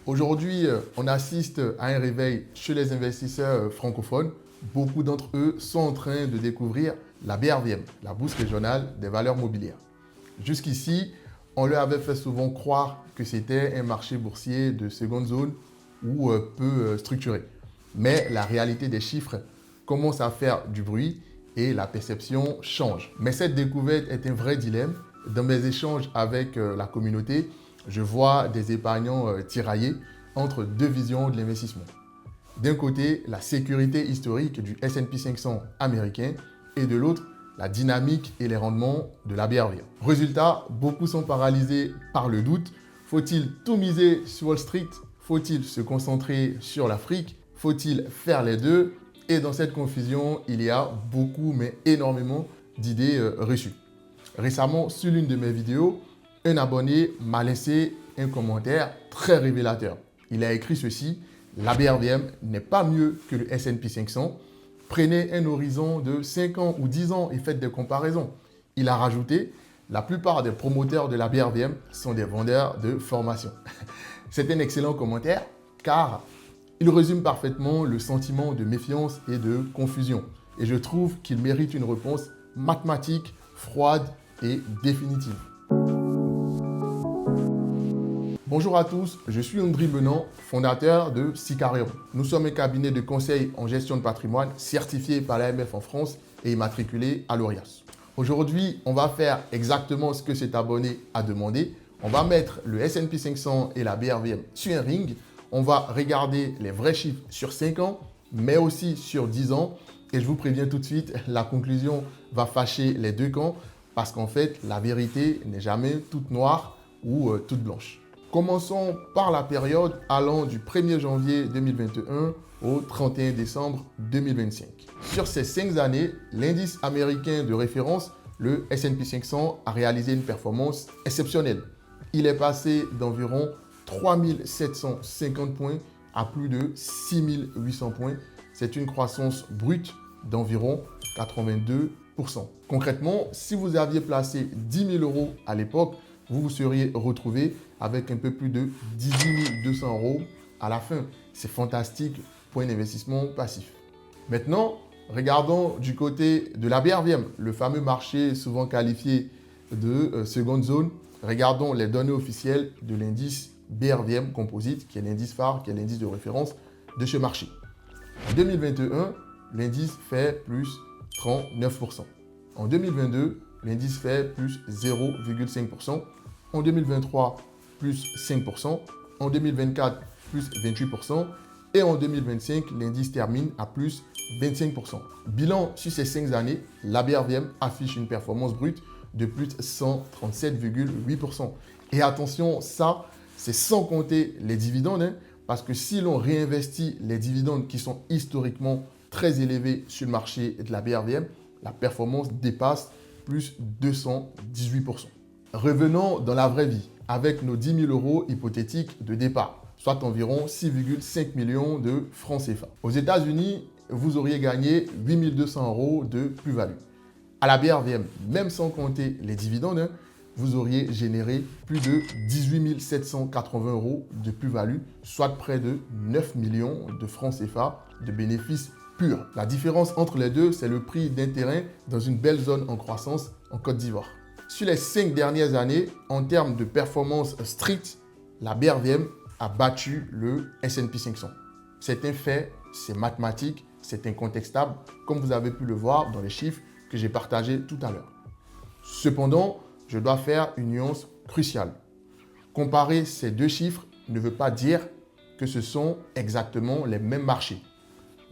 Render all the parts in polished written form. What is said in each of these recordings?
Aujourd'hui, on assiste à un réveil chez les investisseurs francophones. Beaucoup d'entre eux sont en train de découvrir la BRVM, la Bourse régionale des valeurs mobilières. Jusqu'ici, on leur avait fait souvent croire que c'était un marché boursier de seconde zone ou peu structuré. Mais la réalité des chiffres commence à faire du bruit et la perception change. Mais cette découverte est un vrai dilemme. Dans mes échanges avec la communauté, je vois des épargnants tiraillés entre deux visions de l'investissement. D'un côté, la sécurité historique du S&P 500 américain et de l'autre, la dynamique et les rendements de la BRVM. Résultat, beaucoup sont paralysés par le doute. Faut-il tout miser sur Wall Street? Faut-il se concentrer sur l'Afrique? Faut-il faire les deux? Et dans cette confusion, il y a beaucoup, mais énormément d'idées reçues. Récemment, sur l'une de mes vidéos, un abonné m'a laissé un commentaire très révélateur. Il a écrit ceci: la BRVM n'est pas mieux que le S&P 500. Prenez un horizon de 5 ans ou 10 ans et faites des comparaisons. Il a rajouté: la plupart des promoteurs de la BRVM sont des vendeurs de formation. C'est un excellent commentaire car il résume parfaitement le sentiment de méfiance et de confusion. Et je trouve qu'il mérite une réponse mathématique, froide et définitive. Bonjour à tous, je suis Andri Benan, fondateur de Sicarium. Nous sommes un cabinet de conseil en gestion de patrimoine certifié par l'AMF en France et immatriculé à l'ORIAS. Aujourd'hui, on va faire exactement ce que cet abonné a demandé. On va mettre le S&P 500 et la BRVM sur un ring. On va regarder les vrais chiffres sur 5 ans, mais aussi sur 10 ans. Et je vous préviens tout de suite, la conclusion va fâcher les deux camps parce qu'en fait, la vérité n'est jamais toute noire ou toute blanche. Commençons par la période allant du 1er janvier 2021 au 31 décembre 2025. Sur ces 5 années, l'indice américain de référence, le S&P 500, a réalisé une performance exceptionnelle. Il est passé d'environ 3750 points à plus de 6800 points. C'est une croissance brute d'environ 82%. Concrètement, si vous aviez placé 10 000 € à l'époque, vous vous seriez retrouvé avec un peu plus de 18 200 € à la fin. C'est fantastique pour un investissement passif. Maintenant, regardons du côté de la BRVM, le fameux marché souvent qualifié de seconde zone. Regardons les données officielles de l'indice BRVM Composite, qui est l'indice phare, qui est l'indice de référence de ce marché. En 2021, l'indice fait plus 39%. En 2022, l'indice fait plus 0,5%. En 2023, plus 5%. En 2024, plus 28%. Et en 2025, l'indice termine à plus 25%. Bilan sur ces 5 années, la BRVM affiche une performance brute de plus de 137,8%. Et attention, ça, c'est sans compter les dividendes, hein, parce que si l'on réinvestit les dividendes qui sont historiquement très élevés sur le marché de la BRVM, la performance dépasse plus 218%. Revenons dans la vraie vie avec nos 10 000 € hypothétiques de départ, soit environ 6,5 millions de francs CFA. Aux États-Unis, vous auriez gagné 8 200 € de plus-value. À la BRVM, même sans compter les dividendes, vous auriez généré plus de 18 780 € de plus-value, soit près de 9 millions de francs CFA de bénéfices purs. La différence entre les deux, c'est le prix d'un terrain dans une belle zone en croissance en Côte d'Ivoire. Sur les 5 dernières années, en termes de performance stricte, la BRVM a battu le S&P 500. C'est un fait, c'est mathématique, c'est incontestable, comme vous avez pu le voir dans les chiffres que j'ai partagés tout à l'heure. Cependant, je dois faire une nuance cruciale. Comparer ces deux chiffres ne veut pas dire que ce sont exactement les mêmes marchés.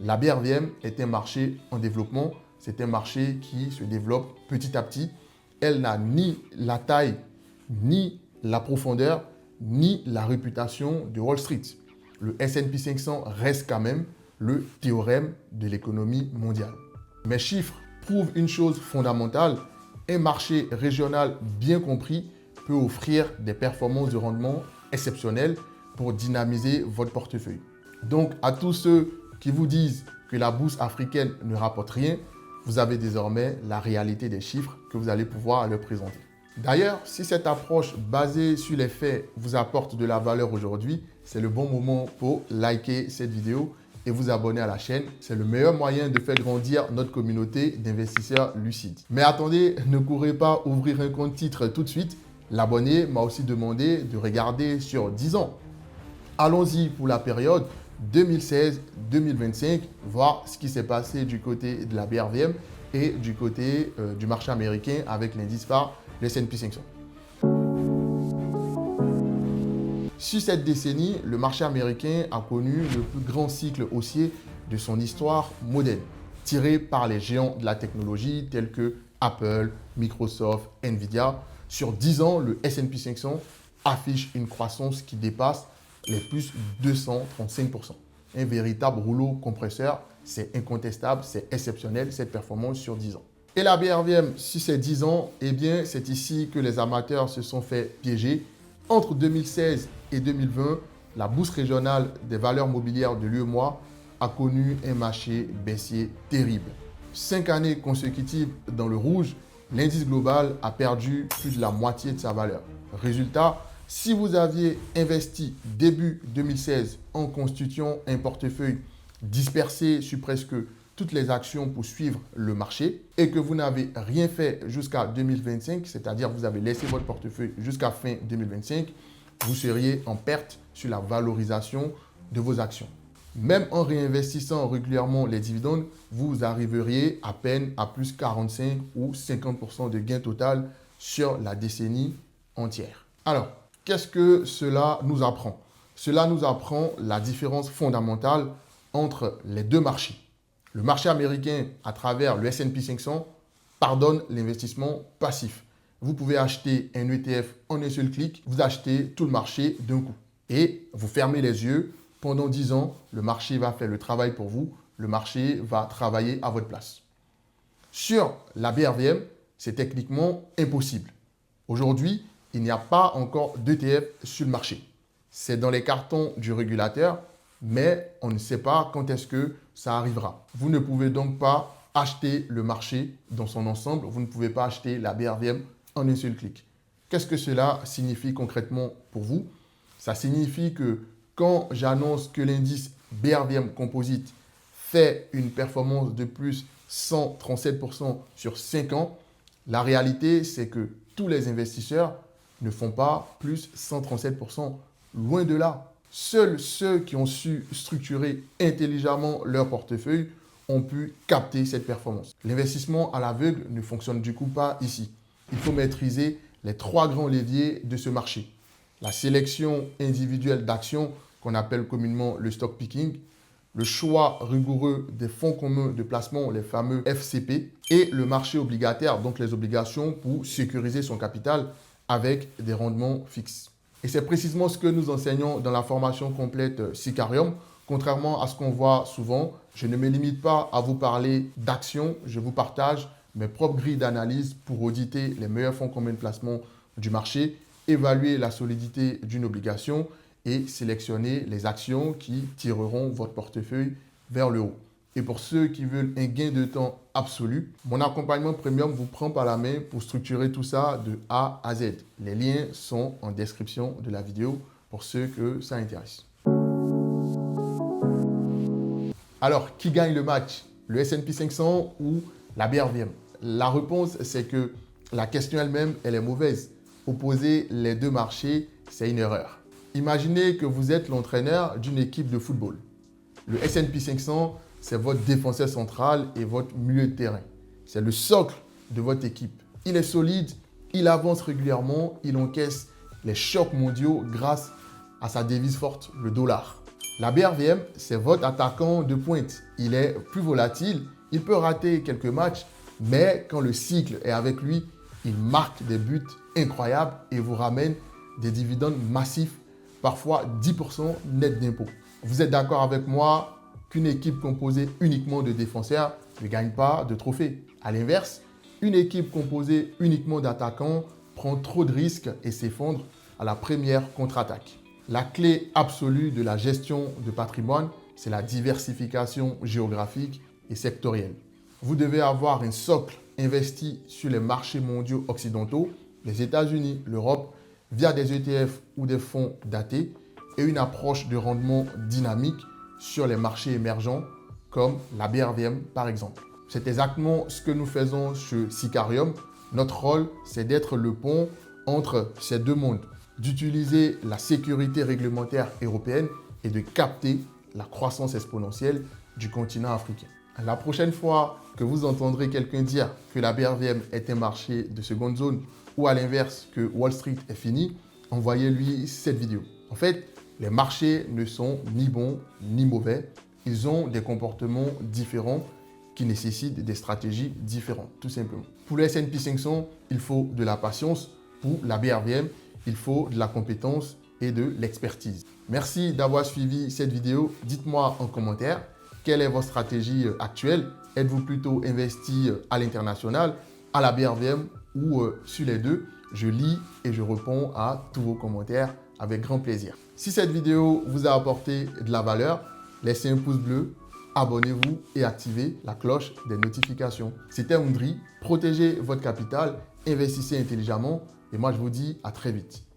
La BRVM est un marché en développement, c'est un marché qui se développe petit à petit. Elle n'a ni la taille, ni la profondeur, ni la réputation de Wall Street. Le S&P 500 reste quand même le théorème de l'économie mondiale. Mes chiffres prouvent une chose fondamentale: un marché régional bien compris peut offrir des performances de rendement exceptionnelles pour dynamiser votre portefeuille. Donc, à tous ceux qui vous disent que la bourse africaine ne rapporte rien, vous avez désormais la réalité des chiffres que vous allez pouvoir leur présenter. D'ailleurs, si cette approche basée sur les faits vous apporte de la valeur aujourd'hui, c'est le bon moment pour liker cette vidéo et vous abonner à la chaîne. C'est le meilleur moyen de faire grandir notre communauté d'investisseurs lucides. Mais attendez, ne courez pas ouvrir un compte titre tout de suite. L'abonné m'a aussi demandé de regarder sur 10 ans. Allons-y pour la période 2016-2025, voir ce qui s'est passé du côté de la BRVM et du côté du marché américain avec l'indice phare, le S&P 500. Sur cette décennie, le marché américain a connu le plus grand cycle haussier de son histoire moderne, tiré par les géants de la technologie tels que Apple, Microsoft, Nvidia. Sur 10 ans, le S&P 500 affiche une croissance qui dépasse les plus 235%. Un véritable rouleau compresseur, c'est incontestable, c'est exceptionnel cette performance sur 10 ans. Et la BRVM, sur ces 10 ans, eh bien, c'est ici que les amateurs se sont fait piéger. Entre 2016 et 2020, la bourse régionale des valeurs mobilières de l'UEMOA a connu un marché baissier terrible. 5 années consécutives dans le rouge, l'indice global a perdu plus de la moitié de sa valeur. Résultat, si vous aviez investi début 2016 en constituant un portefeuille dispersé sur presque toutes les actions pour suivre le marché et que vous n'avez rien fait jusqu'à 2025, c'est-à-dire vous avez laissé votre portefeuille jusqu'à fin 2025, vous seriez en perte sur la valorisation de vos actions. Même en réinvestissant régulièrement les dividendes, vous arriveriez à peine à plus 45 ou 50% de gain total sur la décennie entière. Alors, qu'est-ce que cela nous apprend? Cela nous apprend la différence fondamentale entre les deux marchés. Le marché américain, à travers le S&P 500, pardonne l'investissement passif. Vous pouvez acheter un ETF en un seul clic, vous achetez tout le marché d'un coup. Et vous fermez les yeux, pendant 10 ans, le marché va faire le travail pour vous, le marché va travailler à votre place. Sur la BRVM, c'est techniquement impossible. Aujourd'hui, il n'y a pas encore d'ETF sur le marché. C'est dans les cartons du régulateur, mais on ne sait pas quand est-ce que ça arrivera. Vous ne pouvez donc pas acheter le marché dans son ensemble. Vous ne pouvez pas acheter la BRVM en un seul clic. Qu'est-ce que cela signifie concrètement pour vous? Ça signifie que quand j'annonce que l'indice BRVM Composite fait une performance de plus 137% sur 5 ans, la réalité, c'est que tous les investisseurs ne font pas plus 137%. Loin de là. Seuls ceux qui ont su structurer intelligemment leur portefeuille ont pu capter cette performance. L'investissement à l'aveugle ne fonctionne du coup pas ici. Il faut maîtriser les 3 grands leviers de ce marché. La sélection individuelle d'actions qu'on appelle communément le stock picking, le choix rigoureux des fonds communs de placement, les fameux FCP, et le marché obligataire, donc les obligations pour sécuriser son capital avec des rendements fixes. Et c'est précisément ce que nous enseignons dans la formation complète Sicarium. Contrairement à ce qu'on voit souvent, je ne me limite pas à vous parler d'actions, je vous partage mes propres grilles d'analyse pour auditer les meilleurs fonds communs de placement du marché, évaluer la solidité d'une obligation et sélectionner les actions qui tireront votre portefeuille vers le haut. Et pour ceux qui veulent un gain de temps absolu, mon accompagnement premium vous prend par la main pour structurer tout ça de A à Z. Les liens sont en description de la vidéo pour ceux que ça intéresse. Alors, qui gagne le match? Le S&P 500 ou la BRVM? La réponse, c'est que la question elle-même, elle est mauvaise. Opposer les deux marchés, c'est une erreur. Imaginez que vous êtes l'entraîneur d'une équipe de football. Le S&P 500, c'est votre défenseur central et votre milieu de terrain. C'est le socle de votre équipe. Il est solide, il avance régulièrement, il encaisse les chocs mondiaux grâce à sa devise forte, le dollar. La BRVM, c'est votre attaquant de pointe. Il est plus volatile, il peut rater quelques matchs, mais quand le cycle est avec lui, il marque des buts incroyables et vous ramène des dividendes massifs, parfois 10% net d'impôts. Vous êtes d'accord avec moi qu'une équipe composée uniquement de défenseurs ne gagne pas de trophées. À l'inverse, une équipe composée uniquement d'attaquants prend trop de risques et s'effondre à la première contre-attaque. La clé absolue de la gestion de patrimoine, c'est la diversification géographique et sectorielle. Vous devez avoir un socle investi sur les marchés mondiaux occidentaux, les États-Unis, l'Europe, via des ETF ou des fonds datés, et une approche de rendement dynamique sur les marchés émergents comme la BRVM par exemple. C'est exactement ce que nous faisons chez Sicarium. Notre rôle, c'est d'être le pont entre ces deux mondes, d'utiliser la sécurité réglementaire européenne et de capter la croissance exponentielle du continent africain. La prochaine fois que vous entendrez quelqu'un dire que la BRVM est un marché de seconde zone ou à l'inverse que Wall Street est fini, envoyez-lui cette vidéo. En fait, les marchés ne sont ni bons ni mauvais. Ils ont des comportements différents qui nécessitent des stratégies différentes, tout simplement. Pour le S&P 500, il faut de la patience. Pour la BRVM, il faut de la compétence et de l'expertise. Merci d'avoir suivi cette vidéo. Dites-moi en commentaire quelle est votre stratégie actuelle. Êtes-vous plutôt investi à l'international, à la BRVM ou sur les deux? Je lis et je réponds à tous vos commentaires avec grand plaisir. Si cette vidéo vous a apporté de la valeur, laissez un pouce bleu, abonnez-vous et activez la cloche des notifications. C'était Ondry. Protégez votre capital, investissez intelligemment et moi je vous dis à très vite.